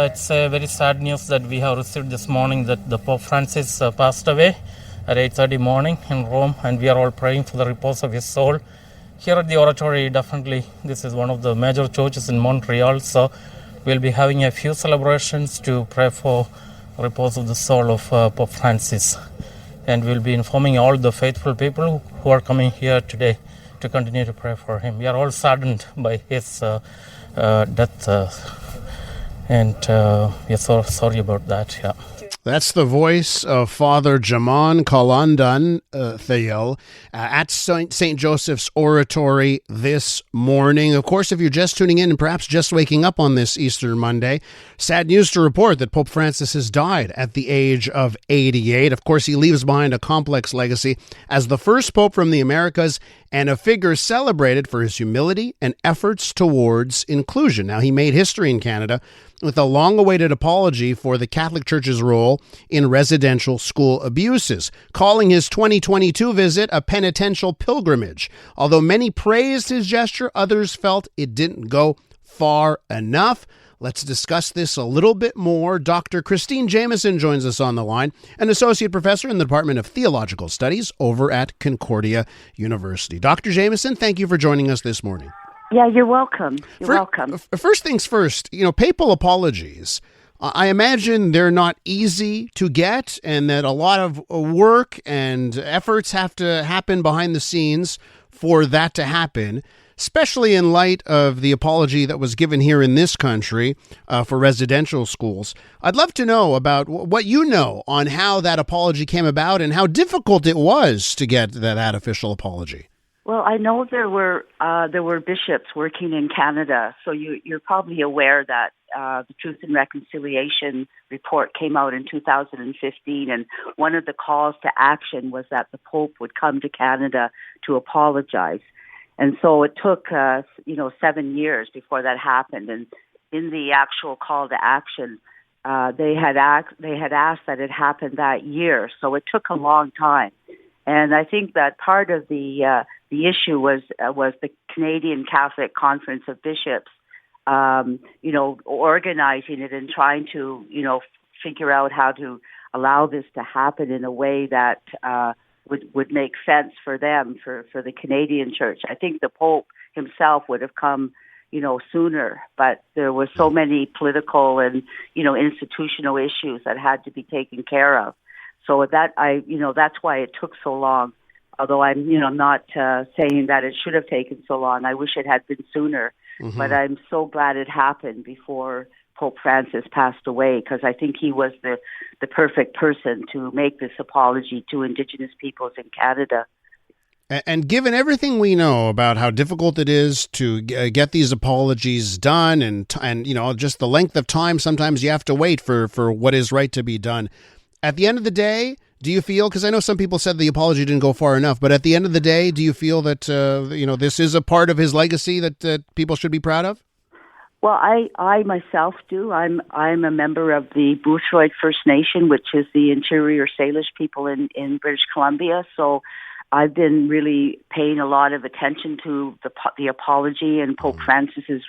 It's a very sad news that we have received this morning that the Pope Francis passed away at 8:30 morning in Rome, and we are all praying for the repose of his soul. Here at the oratory, definitely, this is one of the major churches in Montreal, so we'll be having a few celebrations to pray for repose of the soul of Pope Francis. And we'll be informing all the faithful people who are coming here today to continue to pray for him. We are all saddened by his death, and we are so sorry about that. Yeah. That's the voice of Father Jamon Kalandan Theo at St. Joseph's Oratory this morning. Of course, if you're just tuning in and perhaps just waking up on this Easter Monday, sad news to report that Pope Francis has died at the age of 88. Of course, he leaves behind a complex legacy as the first pope from the Americas and a figure celebrated for his humility and efforts towards inclusion. Now, he made history in Canada with a long-awaited apology for the Catholic Church's role in residential school abuses, calling his 2022 visit a penitential pilgrimage. Although many praised his gesture, others felt it didn't go far enough. Let's discuss this a little bit more. Dr. Christine Jamieson joins us on the line, an associate professor in the Department of Theological Studies over at Concordia University. Dr. Jamieson, thank you for joining us this morning. Yeah, you're welcome. Welcome. First things first, papal apologies, I imagine they're not easy to get, and that a lot of work and efforts have to happen behind the scenes for that to happen, especially in light of the apology that was given here in this country for residential schools. I'd love to know about what you know on how that apology came about and how difficult it was to get that official apology. Well, I know there were bishops working in Canada, so you're probably aware that the Truth and Reconciliation report came out in 2015, and one of the calls to action was that the Pope would come to Canada to apologize. And so it took 7 years before that happened. And in the actual call to action, they had asked that it happen that year. So it took a long time. And I think that part of the issue was the Canadian Catholic Conference of Bishops, organizing it and trying to, figure out how to allow this to happen in a way that would make sense for them, for the Canadian Church. I think the Pope himself would have come, sooner, but there were so many political and, institutional issues that had to be taken care of. So that's why it took so long. Although I'm, not saying that it should have taken so long. I wish it had been sooner. Mm-hmm. But I'm so glad it happened before Pope Francis passed away, because I think he was the perfect person to make this apology to Indigenous peoples in Canada. And given everything we know about how difficult it is to get these apologies done, and just the length of time sometimes you have to wait for what is right to be done. At the end of the day, do you feel, because I know some people said the apology didn't go far enough, but at the end of the day, do you feel that, this is a part of his legacy that people should be proud of? Well, I myself do. I'm a member of the Boissinot First Nation, which is the Interior Salish people in British Columbia. So I've been really paying a lot of attention to the apology and Pope Francis's,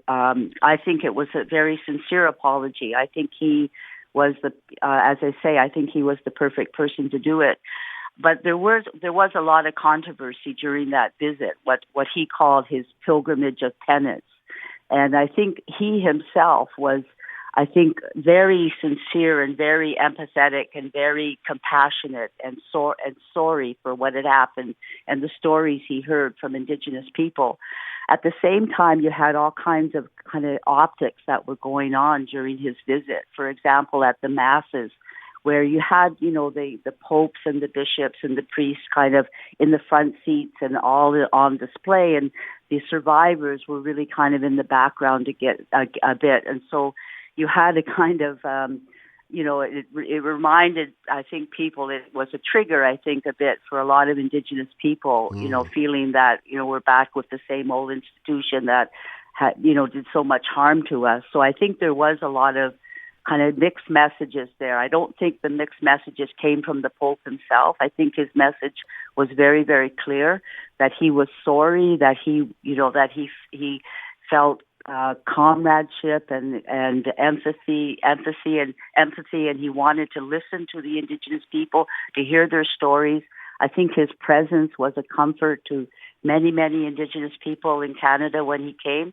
I think it was a very sincere apology. I think he was I think he was the perfect person to do it. But there was a lot of controversy during that visit, what he called his pilgrimage of penance. And I think he himself was, very sincere and very empathetic and very compassionate and sorry for what had happened and the stories he heard from Indigenous people. At the same time, you had all kinds of optics that were going on during his visit. For example, at the masses, where you had, the popes and the bishops and the priests kind of in the front seats and all on display, and the survivors were really kind of in the background to get a bit. And so you had a kind of, it reminded, I think, people, it was a trigger, I think, a bit for a lot of Indigenous people, feeling that, we're back with the same old institution that had, did so much harm to us. So I think there was a lot of kind of mixed messages there. I don't think the mixed messages came from the Pope himself. I think his message was very, very clear that he was sorry, that he felt comradeship and empathy, and he wanted to listen to the Indigenous people, to hear their stories. I think his presence was a comfort to many, many Indigenous people in Canada when he came.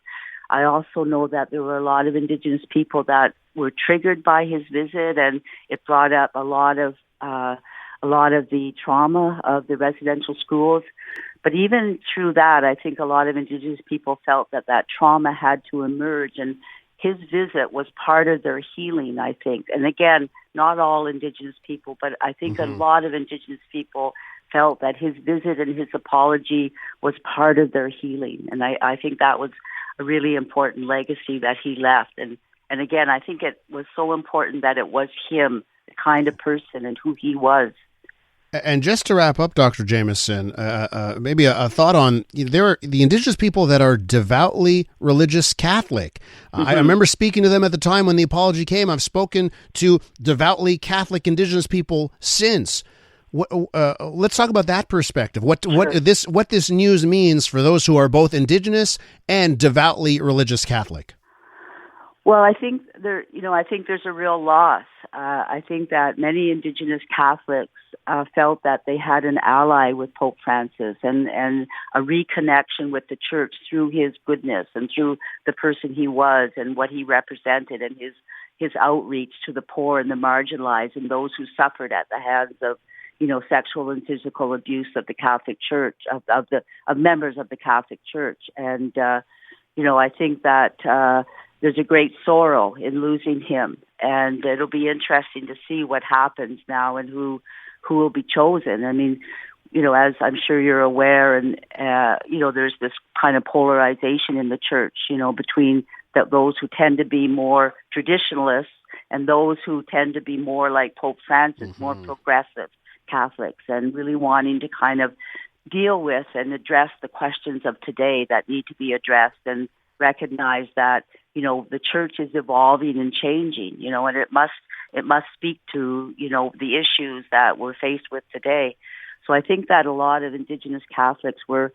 I also know that there were a lot of Indigenous people that were triggered by his visit, and it brought up a lot of the trauma of the residential schools. But even through that, I think a lot of Indigenous people felt that trauma had to emerge, and his visit was part of their healing, I think. And again, not all Indigenous people, but I think a lot of Indigenous people felt that his visit and his apology was part of their healing. And I think that was a really important legacy that he left. And again, I think it was so important that it was him, the kind of person and who he was. And just to wrap up, Dr. Jamieson, maybe a thought on, there are the Indigenous people that are devoutly religious Catholic. I remember speaking to them at the time when the apology came. I've spoken to devoutly Catholic Indigenous people since. Let's talk about that perspective. What this news means for those who are both Indigenous and devoutly religious Catholic. Well, I think there's a real loss. I think that many Indigenous Catholics felt that they had an ally with Pope Francis and a reconnection with the Church through his goodness and through the person he was and what he represented and his outreach to the poor and the marginalized and those who suffered at the hands of sexual and physical abuse of the Catholic Church, of members of the Catholic Church. And, I think that there's a great sorrow in losing him. And it'll be interesting to see what happens now and who will be chosen. I mean, as I'm sure you're aware, and, there's this kind of polarization in the Church, between those who tend to be more traditionalists and those who tend to be more like Pope Francis, more progressive Catholics, and really wanting to kind of deal with and address the questions of today that need to be addressed and recognize that, the Church is evolving and changing, and it must speak to, the issues that we're faced with today. So I think that a lot of Indigenous Catholics were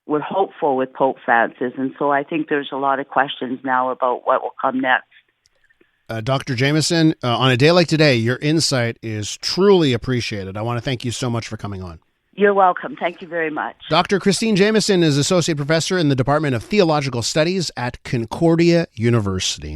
hopeful with Pope Francis, and so I think there's a lot of questions now about what will come next. Dr. Jamieson, on a day like today, your insight is truly appreciated. I want to thank you so much for coming on. You're welcome. Thank you very much. Dr. Christine Jamieson is Associate Professor in the Department of Theological Studies at Concordia University.